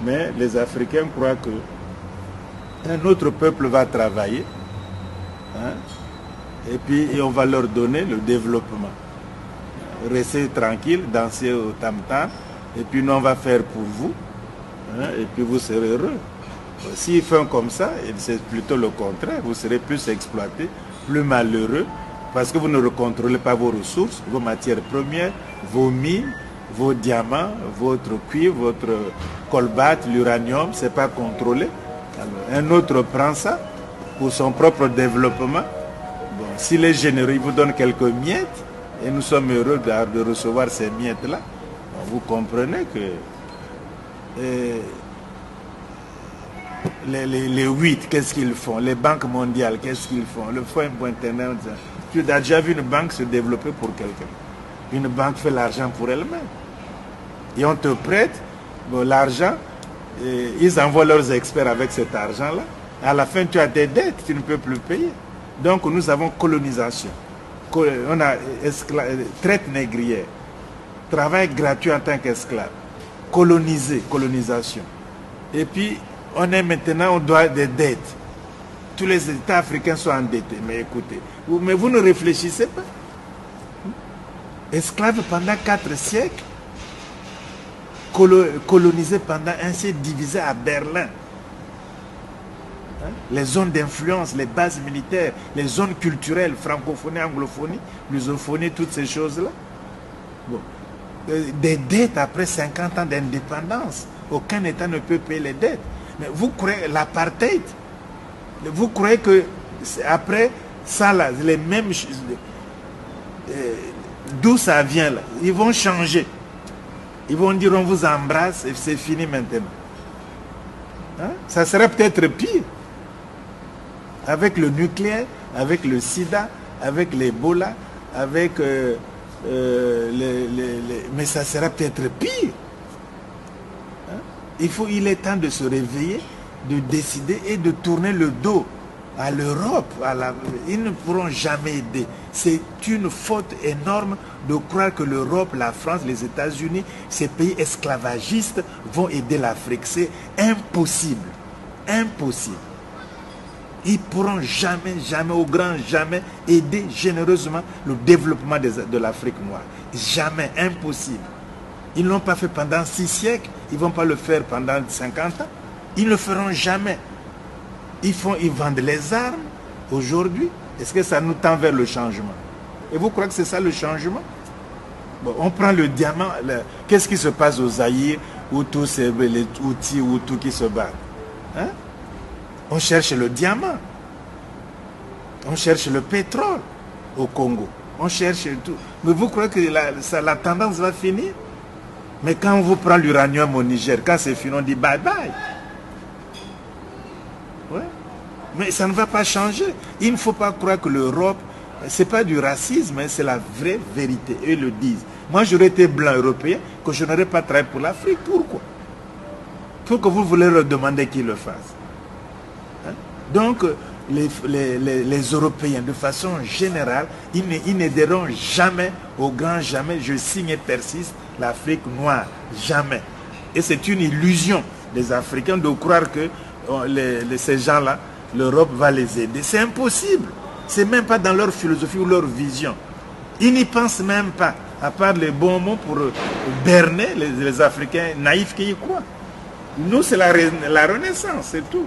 Mais les Africains croient qu'un autre peuple va travailler, hein, et puis on va leur donner le développement. Restez tranquille, dansez au tam-tam, et puis nous on va faire pour vous, hein, et puis vous serez heureux. S'ils font comme ça, c'est plutôt le contraire. Vous serez plus exploité, plus malheureux, parce que vous ne contrôlez pas vos ressources, vos matières premières, vos mines, vos diamants, votre cuivre, votre colbate, l'uranium, ce n'est pas contrôlé. Alors, un autre prend ça pour son propre développement. Bon, s'il est généreux, il vous donne quelques miettes, et nous sommes heureux de recevoir ces miettes-là. Bon, vous comprenez que... Les 8, qu'est-ce qu'ils font? Les banques mondiales, qu'est-ce qu'ils font? Le Fonds international. Tu as déjà vu une banque se développer pour quelqu'un? Une banque fait l'argent pour elle-même. Et on te prête bon, l'argent, ils envoient leurs experts avec cet argent-là. À la fin, tu as des dettes, tu ne peux plus payer. Donc nous avons colonisation. On a traite négrière, travail gratuit en tant qu'esclave, colonisation. Et puis, on est maintenant, on doit des dettes. Tous les États africains sont endettés. Mais écoutez, mais vous ne réfléchissez pas. Esclaves pendant 4 siècles, colonisés pendant un siècle, divisés à Berlin. Les zones d'influence, les bases militaires, les zones culturelles, francophonie, anglophonie, lusophonie, toutes ces choses-là. Bon. Des dettes après 50 ans d'indépendance. Aucun État ne peut payer les dettes. Mais vous croyez l'apartheid? Vous croyez que après ça, là, les mêmes choses, d'où ça vient là? Ils vont changer. Ils vont dire on vous embrasse et c'est fini maintenant. Hein? Ça serait peut-être pire. Avec le nucléaire, avec le sida, avec l'Ebola, avec mais ça serait peut-être pire. Il est temps de se réveiller, de décider et de tourner le dos à l'Europe. Ils ne pourront jamais aider. C'est une faute énorme de croire que l'Europe, la France, les États-Unis, ces pays esclavagistes vont aider l'Afrique. C'est impossible. Impossible. Ils ne pourront jamais, jamais, au grand jamais, aider généreusement le développement de l'Afrique noire. Jamais, impossible. Ils ne l'ont pas fait pendant 6 siècles, ils ne vont pas le faire pendant 50 ans. Ils ne le feront jamais. Ils vendent les armes aujourd'hui. Est-ce que ça nous tend vers le changement? Et vous croyez que c'est ça le changement? Bon, on prend le diamant. Qu'est-ce qui se passe au Zaïre où tous les outils ou tout qui se battent? Hein? On cherche le diamant. On cherche le pétrole au Congo. On cherche tout. Mais vous croyez que la tendance va finir? Mais quand on vous prend l'uranium au Niger, quand c'est fini, on dit bye bye. Ouais. Mais ça ne va pas changer. Il ne faut pas croire que l'Europe, ce n'est pas du racisme, c'est la vraie vérité. Eux le disent. Moi, j'aurais été blanc européen, que je n'aurais pas travaillé pour l'Afrique. Pourquoi? Pour que vous voulez leur demander qu'ils le fassent. Hein? Donc, les Européens, de façon générale, ils n'aideront jamais, au grand jamais, je signe et persiste, l'Afrique noire. Jamais. Et c'est une illusion des Africains de croire que ces gens-là, l'Europe va les aider. C'est impossible. C'est même pas dans leur philosophie ou leur vision. Ils n'y pensent même pas, à part les bons mots pour berner les Africains naïfs qui y croient. Nous, c'est la Renaissance, c'est tout.